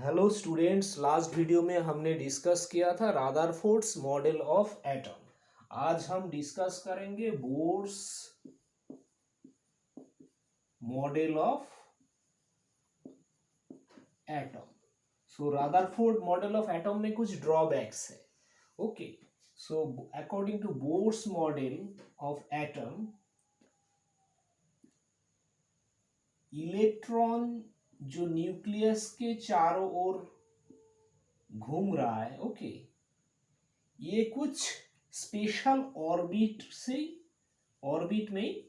Hello students, last video में हमने discuss किया था रदरफोर्ड्स मॉडल ऑफ एटम। आज हम डिस्कस करेंगे Bohr's model of atom. So Rutherford model of atom में कुछ ड्रॉबैक्स है। Okay, so according to Bohr's model of atom, electron जो न्यूक्लियस के चारों ओर घूम रहा है, ओके, ये कुछ स्पेशल ऑर्बिट में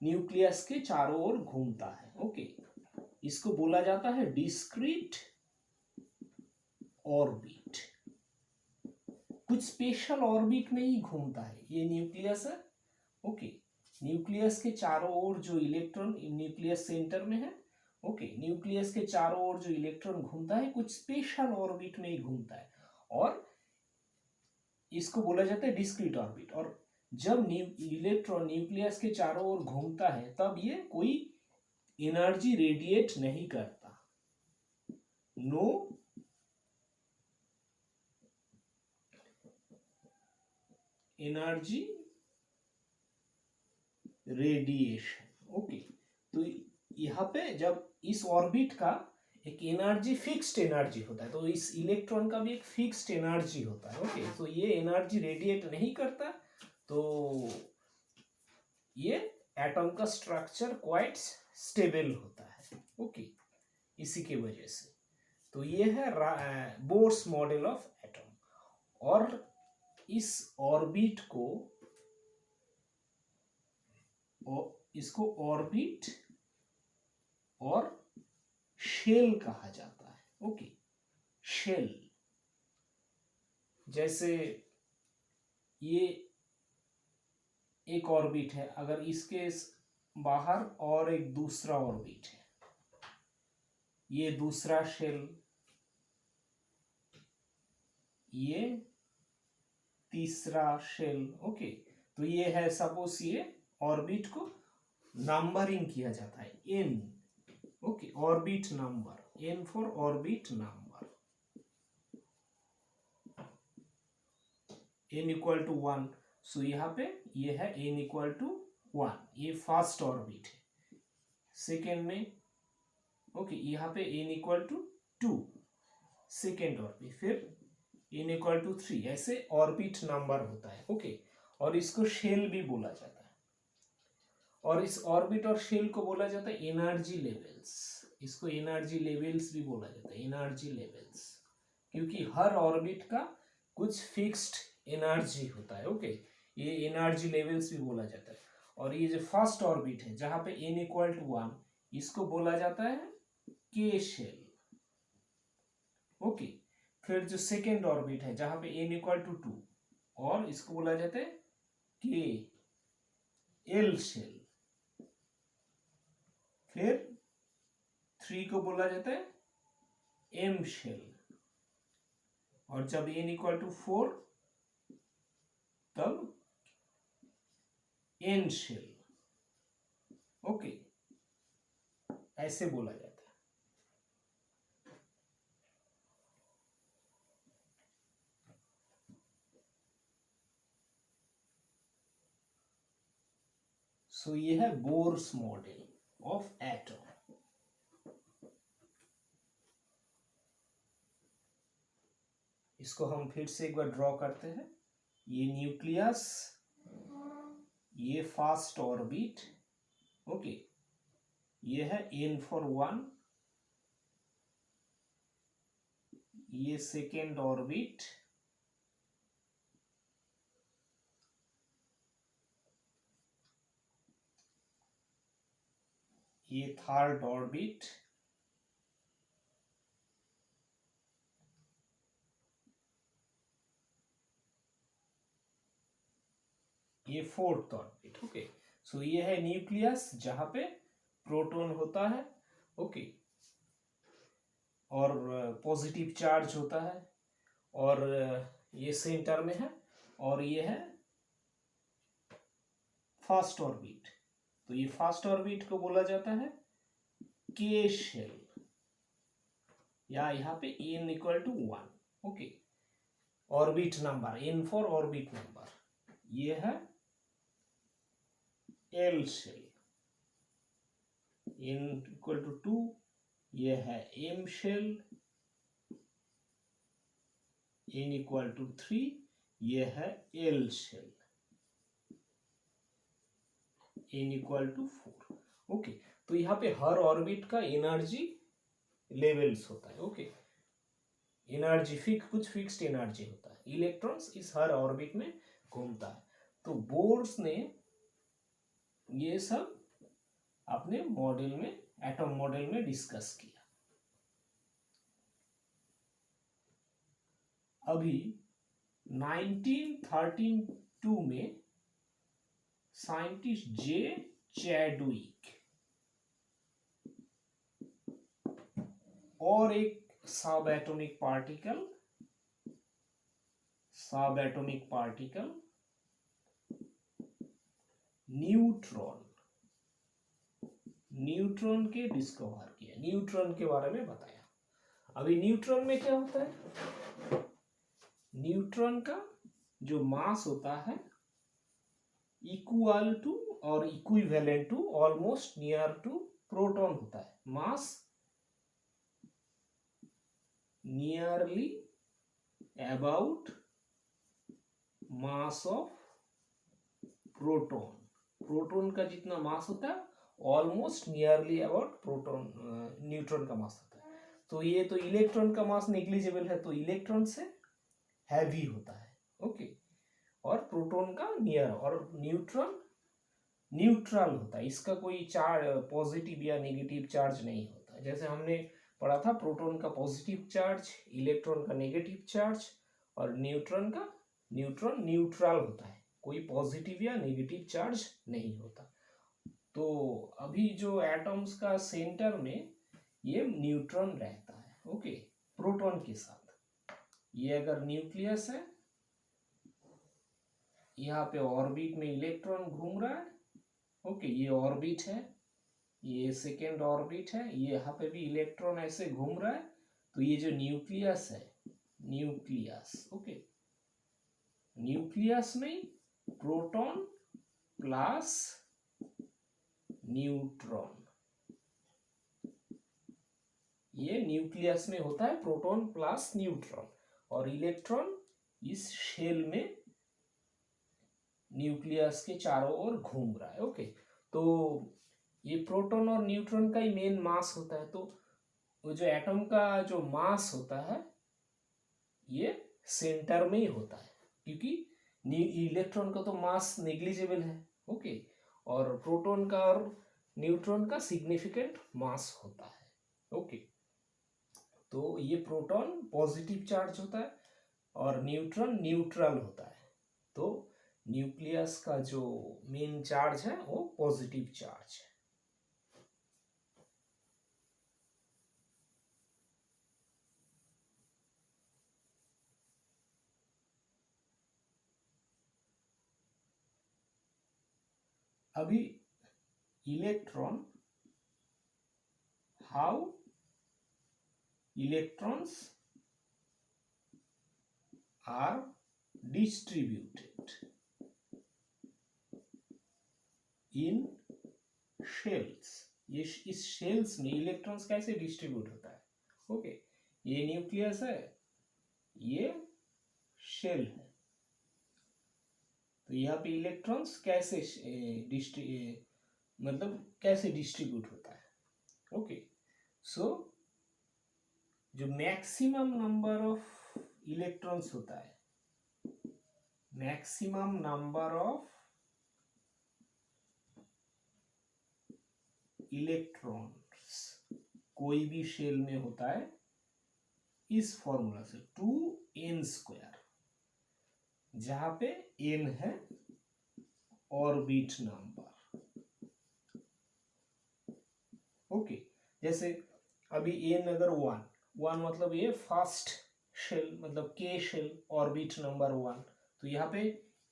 न्यूक्लियस के चारों ओर घूमता है। ओके, इसको बोला जाता है डिस्क्रीट ऑर्बिट। कुछ स्पेशल ऑर्बिट में ही घूमता है ये न्यूक्लियस है। ओके, न्यूक्लियस के चारों ओर जो इलेक्ट्रॉन न्यूक्लियस सेंटर में है, ओके, न्यूक्लियस के चारों ओर जो इलेक्ट्रॉन घूमता है कुछ स्पेशल ऑर्बिट में ही घूमता है और इसको बोला जाता है डिस्क्रीट ऑर्बिट। और जब इलेक्ट्रॉन न्यूक्लियस के चारों ओर घूमता है तब ये कोई एनर्जी रेडिएट नहीं करता। No energy radiation. ओके, तो यहाँ पे जब इस ऑर्बिट का एक एनर्जी फिक्स्ड एनर्जी होता है, तो इस इलेक्ट्रॉन का भी एक फिक्स्ड एनर्जी होता है। ओके, तो ये एनर्जी रेडिएट नहीं करता, तो ये एटम का स्ट्रक्चर क्वाइट स्टेबल होता है। ओके, इसी के वजह से तो ये है बोर्स मॉडल ऑफ एटम। और इस ऑर्बिट को इसको ऑर्बिट और शेल कहा जाता है। ओके, शेल, जैसे ये एक ऑर्बिट है, अगर इसके बाहर और एक दूसरा ऑर्बिट है, ये दूसरा शेल, ये तीसरा शेल। ओके, तो ये है, सपोज ये ऑर्बिट को नंबरिंग किया जाता है n. Okay, orbit number, n for orbit number, n equal to 1। So यहाँ पे ये है एन इक्वल टू 1, ये फर्स्ट ऑर्बिट है। सेकेंड में, ओके, यहाँ पे n equal to 2, second orbit, फिर एन इक्वल टू 3, ऐसे ऑर्बिट नंबर होता है। ओके, और इसको शेल भी बोला जाता है। और इस ऑर्बिट और शेल को बोला जाता है एनर्जी लेवल्स। इसको एनर्जी लेवल्स भी बोला जाता है, एनर्जी लेवल्स, क्योंकि हर ऑर्बिट का कुछ फिक्स्ड एनर्जी होता है। ओके, ये एनर्जी लेवल्स भी बोला जाता है। और ये जो फर्स्ट ऑर्बिट है जहां पे n इक्वल टू 1, इसको बोला जाता है के शेल। ओके, फिर जो सेकेंड ऑर्बिट है जहां पे n इक्वल टू 2, और इसको बोला जाता है के एल शेल। फिर 3 को बोला जाता है एम शेल। और जब n इक्वल टू 4 तब एन शेल। ओके, ऐसे बोला जाता है। सो ये है बोर्स मॉडल ऑफ एटम। इसको हम फिर से एक बार ड्रॉ करते हैं। ये न्यूक्लियस, ये फर्स्ट ऑर्बिट, ओके, ये है n फॉर 1, ये सेकेंड ऑर्बिट, ये थर्ड ऑर्बिट, ये फोर्थ ऑर्बिट। ओके, सो ये है न्यूक्लियस जहां पे प्रोटॉन होता है। ओके, और पॉजिटिव चार्ज होता है, और ये सेंटर में है, और ये है फर्स्ट ऑर्बिट। तो ये फर्स्ट ऑर्बिट को बोला जाता है के शेल, या यहाँ पे n equal to 1। Okay, orbit number, n for orbit number, ये है L shell, n equal to 2, ये है M shell, n equal to 3, ये है L shell, n equal to 4। Okay, तो यहाँ पे हर ऑर्बिट का एनर्जी लेवल्स होता है। ओके, एनर्जी कुछ फिक्स्ड एनर्जी होता है, इलेक्ट्रॉन्स इस हर ऑर्बिट में घूमता है। तो बोर्स ने ये सब अपने मॉडल में, एटॉम मॉडल में डिस्कस किया। अभी 1932 में साइंटिस्ट जे चैडविक और एक सब एटॉमिक पार्टिकल न्यूट्रॉन के डिस्कवर किया, न्यूट्रॉन के बारे में बताया। अभी न्यूट्रॉन में क्या होता है, न्यूट्रॉन का जो मास होता है इक्वल टू और equivalent to, almost near to proton होता है। Mass nearly about mass of proton, proton का जितना मास होता है almost nearly about proton, neutron का मास होता है। तो ये तो इलेक्ट्रॉन का मास नेग्लिजिबल है, तो इलेक्ट्रॉन से हैवी होता है। ओके, और प्रोटॉन का नियर, और न्यूट्रॉन न्यूट्रल होता है, इसका कोई चार्ज पॉजिटिव या नेगेटिव चार्ज नहीं होता। जैसे हमने पढ़ा था, प्रोटॉन का पॉजिटिव चार्ज, इलेक्ट्रॉन का नेगेटिव चार्ज, और न्यूट्रॉन न्यूट्रल होता है, कोई पॉजिटिव या नेगेटिव चार्ज नहीं होता। तो अभी जो एटम्स का सेंटर में ये न्यूट्रॉन रहता है। ओके, प्रोटॉन के साथ। ये अगर न्यूक्लियस है, यहाँ पे ऑर्बिट में इलेक्ट्रॉन घूम रहा है। ओके, ये ऑर्बिट है, ये सेकेंड ऑर्बिट है, ये यहाँ पे भी इलेक्ट्रॉन ऐसे घूम रहा है। तो ये जो न्यूक्लियस है, ओके, न्यूक्लियस में प्रोटॉन प्लस न्यूट्रॉन, ये न्यूक्लियस में होता है प्रोटॉन प्लस न्यूट्रॉन, और इलेक्ट्रॉन इस शेल में न्यूक्लियस के चारों ओर घूम रहा है। ओके, तो ये प्रोटॉन और न्यूट्रॉन का ही मेन मास होता है। तो वो जो एटम का जो मास होता है ये सेंटर में ही होता है, क्योंकि इलेक्ट्रॉन का तो मास नेग्लिजिबल है। ओके, और प्रोटॉन का और न्यूट्रॉन का सिग्निफिकेंट मास होता है। ओके, तो ये प्रोटॉन पॉजिटिव चार्ज होता है और न्यूट्रॉन न्यूट्रल होता है। तो न्यूक्लियस का जो मेन चार्ज है वो पॉजिटिव चार्ज है। अभी electron, how electrons are distributed in shells. ये इस शेल्स में इलेक्ट्रॉन्स कैसे डिस्ट्रीब्यूट होता है। ओके, ये न्यूक्लियस है, ये शेल है, तो यहाँ पे इलेक्ट्रॉन्स कैसे कैसे डिस्ट्रीब्यूट होता है। ओके, सो जो मैक्सिमम नंबर ऑफ इलेक्ट्रॉन्स होता है, मैक्सिमम नंबर ऑफ इलेक्ट्रॉन्स कोई भी शेल में होता है इस फॉर्मूला से 2n², जहां पे n है ऑर्बिट नंबर। ओके, जैसे अभी n अगर 1 मतलब ये फर्स्ट शेल, मतलब k शेल, ऑर्बिट नंबर 1, तो यहाँ पे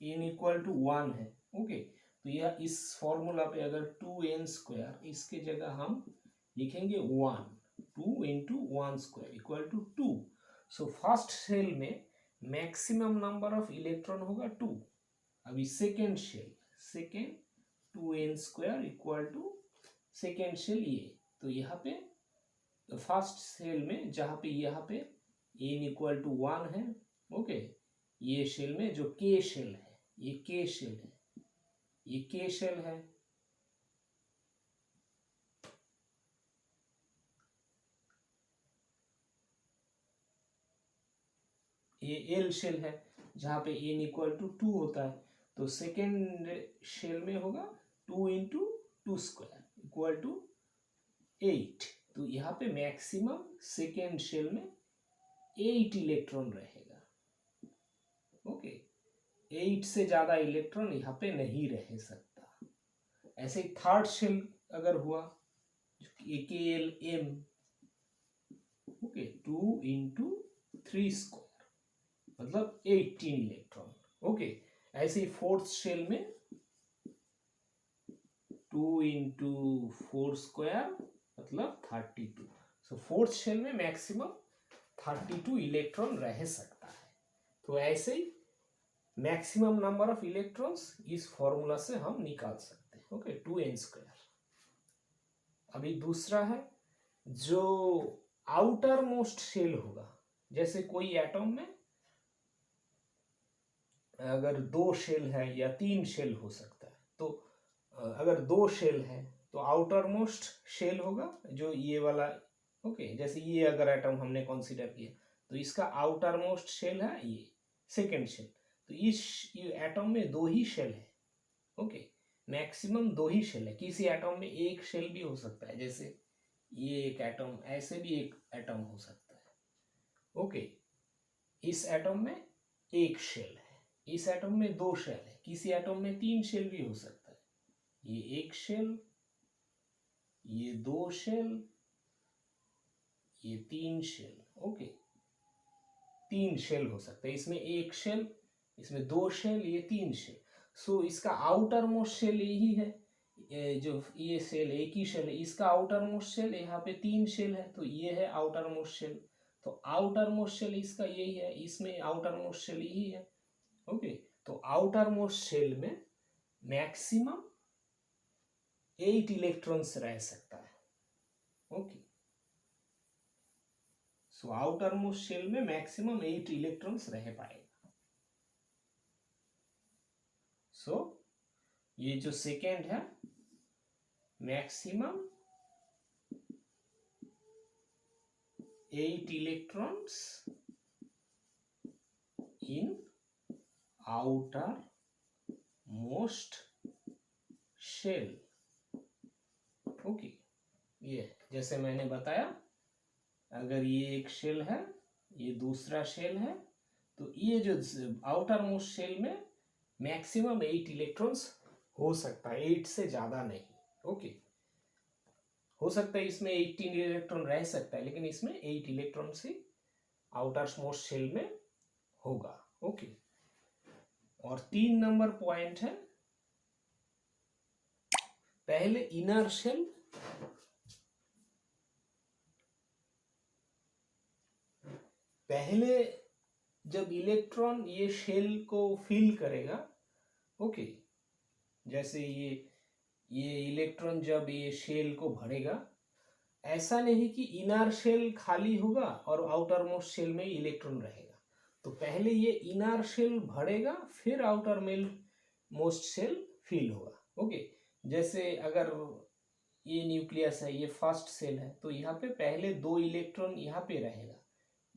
n इक्वल टू 1 है। ओके, तो यह इस फॉर्मूला पे अगर 2n², इसके जगह हम लिखेंगे 1, 2 into 1 square equal to 2. So first shell में मैक्सिमम नंबर ऑफ इलेक्ट्रॉन होगा 2. अभी second shell, second 2n square equal to second shell ये. तो यहाँ पे फर्स्ट शेल में जहाँ पे यहाँ पे n इक्वल टू 1 है, ओके, ये शेल में जो k शेल है, ये k शेल है, ये k शेल है, ये l शेल है जहाँ पे n इक्वल टू 2 होता है. तो सेकेंड शेल में होगा 2 इंटू 2 स्क्वायर इक्वल टू 8. तो यहाँ पे मैक्सिमम सेकेंड शेल में 8 इलेक्ट्रॉन रहेगा. ओके, 8 से ज्यादा इलेक्ट्रॉन यहाँ पे नहीं रह सकता. ऐसे ही थर्ड शेल अगर हुआ KLM, ओके, 2 इंटू 3 स्क्वायर मतलब 18 इलेक्ट्रॉन. ओके, ऐसे ही फोर्थ शेल में 2 इंटू 4 स्क्वायर मतलब 32. सो फोर्थ शेल में मैक्सिमम 32 इलेक्ट्रॉन रह सकता है. तो ऐसे ही मैक्सिमम नंबर ऑफ इलेक्ट्रॉन्स इस फॉर्मूला से हम निकाल सकते हैं. Okay, 2n square. अभी दूसरा है जो आउटर मोस्ट शेल होगा. जैसे कोई एटम में अगर 2 शेल है या 3 शेल हो सकता है, तो अगर 2 शेल है तो आउटर मोस्ट शेल होगा जो ये वाला. ओके, जैसे ये अगर एटम हमने कंसीडर किया तो इसका आउटर मोस्ट शेल है ये सेकेंड शेल. तो इस एटम में 2 ही शेल है. ओके, मैक्सिमम 2 ही शेल है. किसी एटम में एक शेल भी हो सकता है, जैसे ये एक एटम, ऐसे भी एक एटम हो सकता है. ओके, इस एटम में एक शेल है, इस एटम में 2 शेल है, किसी एटम में 3 शेल भी हो सकता है. ये एक शेल, ये 2 शेल, ये 3 शेल. ओके, 3 शेल हो सकता है. इसमें एक शेल, इसमें 2 शेल, ये 3 शेल. सो इसका आउटर मोस्ट शेल यही है. जो ये शेल एक ही शेल है, इसका आउटर मोस्ट शेल यहाँ पे 3 शेल है, तो ये है आउटर मोस्ट शेल. तो आउटर मोस्ट शेल इसका यही है, इसमें आउटर मोस्ट शेल यही है. ओके, तो आउटर मोस्ट शेल में मैक्सिमम 8 इलेक्ट्रॉन्स रह सकता है. Okay, so outer most shell में मैक्सिमम 8 इलेक्ट्रॉन्स रह पाएगा. सो ये जो सेकेंड है, maximum 8 electrons in outer most shell. Okay, ये जैसे मैंने बताया, अगर ये एक शेल है, ये दूसरा शेल है, तो ये जो आउटर मोस्ट शेल में मैक्सिमम 8 इलेक्ट्रॉन्स हो सकता है, 8 से ज्यादा नहीं. ओके, हो सकता है इसमें 18 इलेक्ट्रॉन रह सकता है, लेकिन इसमें 8 इलेक्ट्रॉन से आउटर मोस्ट शेल में होगा. ओके, और 3 नंबर पॉइंट है, पहले इनर शेल, पहले जब इलेक्ट्रॉन ये शेल को फिल करेगा. ओके, जैसे ये इलेक्ट्रॉन जब ये शेल को भरेगा, ऐसा नहीं कि इनर शेल खाली होगा और आउटर मोस्ट शेल में इलेक्ट्रॉन रहेगा. तो पहले ये इनर शेल भरेगा, फिर आउटर मोस्ट शेल फिल होगा. ओके, जैसे अगर ये न्यूक्लियस है, ये फर्स्ट सेल है, तो यहाँ पे पहले 2 इलेक्ट्रॉन यहाँ पे रहेगा.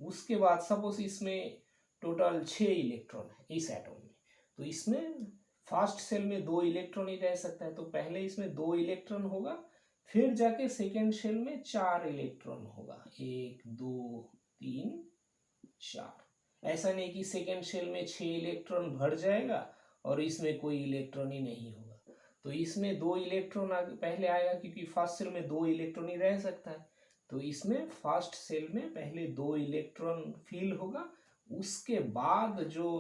उसके बाद सपोज इसमें टोटल 6 इलेक्ट्रॉन है इस एटम में, तो इसमें फर्स्ट सेल में 2 इलेक्ट्रॉन ही रह सकता है. तो पहले इसमें 2 इलेक्ट्रॉन होगा, फिर जाके सेकेंड शेल में 4 इलेक्ट्रॉन होगा. 1 2 3 4. ऐसा नहीं कि सेकेंड शेल में 6 इलेक्ट्रॉन भर जाएगा और इसमें कोई इलेक्ट्रॉन ही नहीं होगा. तो इसमें 2 इलेक्ट्रॉन पहले आएगा, क्योंकि फर्स्ट सेल में 2 इलेक्ट्रॉन ही रह सकता है. तो इसमें फर्स्ट सेल में पहले 2 इलेक्ट्रॉन फिल होगा, उसके बाद जो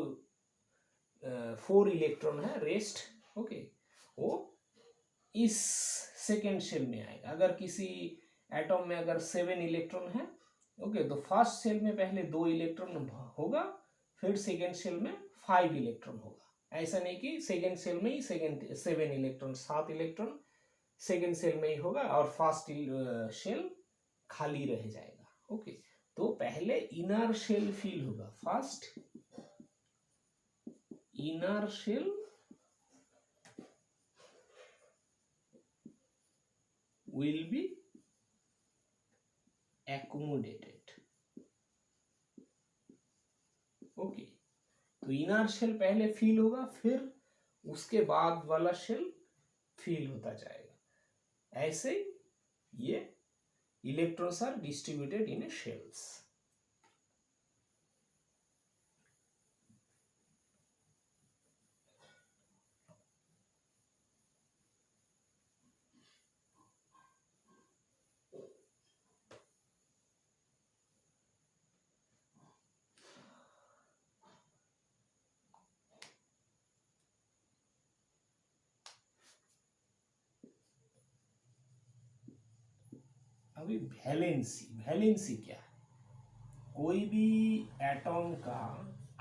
4 इलेक्ट्रॉन है रेस्ट, ओके, वो इस सेकेंड शेल में आएगा. अगर किसी एटॉम में अगर 7 इलेक्ट्रॉन है, ओके, तो फर्स्ट शेल में पहले 2 इलेक्ट्रॉन होगा, फिर सेकेंड शेल में 5 इलेक्ट्रॉन होगा। ऐसा नहीं कि सेकेंड शेल में ही 7 इलेक्ट्रॉन, 7 इलेक्ट्रॉन सेकेंड शेल में ही होगा और फर्स्ट शेल खाली रह जाएगा। ओके, तो पहले इनर शेल फिल होगा, first inner shell will be accommodated। Okay, तो इनर शेल पहले फिल होगा, फिर उसके बाद वाला शेल फिल होता जाएगा। ऐसे ये electrons are distributed in shells. अभी वैलेंसी, वैलेंसी क्या है? कोई भी एटॉम का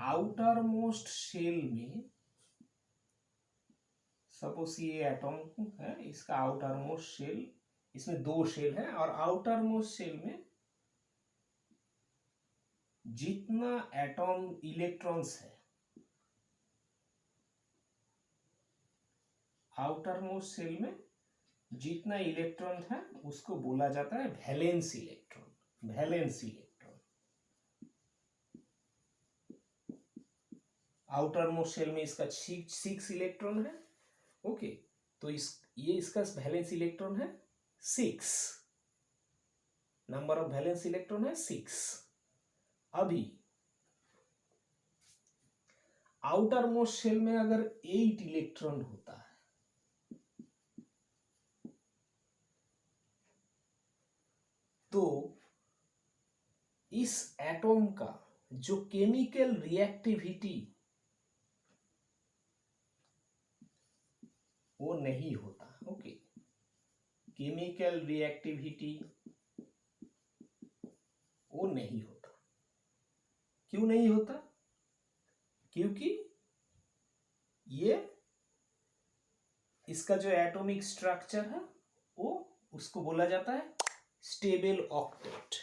आउटर मोस्ट शेल में, सपोज ये एटॉम है, इसका आउटर मोस्ट शेल, इसमें 2 शेल है, और आउटर मोस्ट शेल में जितना एटॉम इलेक्ट्रॉन्स है, आउटर मोस्ट शेल में जितना इलेक्ट्रॉन है उसको बोला जाता है valence electron. Valence electron outer most shell में इसका 6 इलेक्ट्रॉन है। ओके, तो ये इसका वैलेंस इलेक्ट्रॉन है 6, नंबर ऑफ वैलेंस इलेक्ट्रॉन है 6। अभी आउटर मोस्ट शेल में अगर 8 इलेक्ट्रॉन होता है, तो इस एटॉम का जो केमिकल रिएक्टिविटी वो नहीं होता। ओके, केमिकल रिएक्टिविटी वो नहीं होता। क्यों नहीं होता? क्योंकि ये इसका जो एटॉमिक स्ट्रक्चर है वो उसको बोला जाता है स्टेबल ऑक्टेट।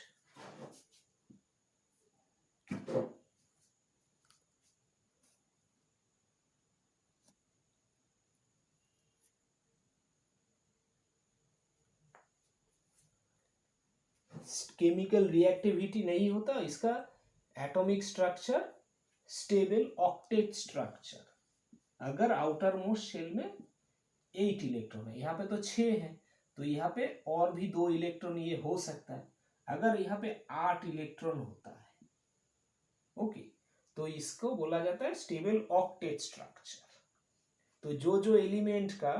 केमिकल रिएक्टिविटी नहीं होता, इसका atomic structure stable octet structure. अगर आउटर मोस्ट शेल में 8 इलेक्ट्रॉन है, यहाँ पे तो 6 है, तो यहाँ पे और भी 2 इलेक्ट्रॉन ये हो सकता है। अगर यहाँ पे 8 इलेक्ट्रॉन होता है, ओके, तो इसको बोला जाता है स्टेबल ऑक्टेट स्ट्रक्चर। तो जो एलिमेंट का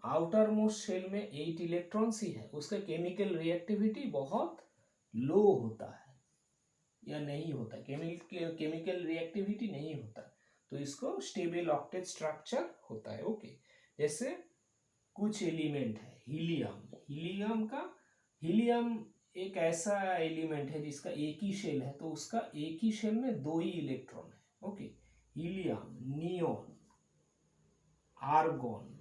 आउटर मोस्ट शेल में 8 इलेक्ट्रॉन्स ही है, उसका केमिकल रिएक्टिविटी बहुत लो होता है या नहीं होता, केमिकल रिएक्टिविटी नहीं होता, तो इसको स्टेबल ऑक्टेट स्ट्रक्चर होता है। ओके, जैसे कुछ एलिमेंट है, हीलियम हीलियम एक ऐसा एलिमेंट है जिसका एक ही शेल है, तो उसका एक ही शेल में 2 ही इलेक्ट्रॉन है। Okay, helium, neon, argon,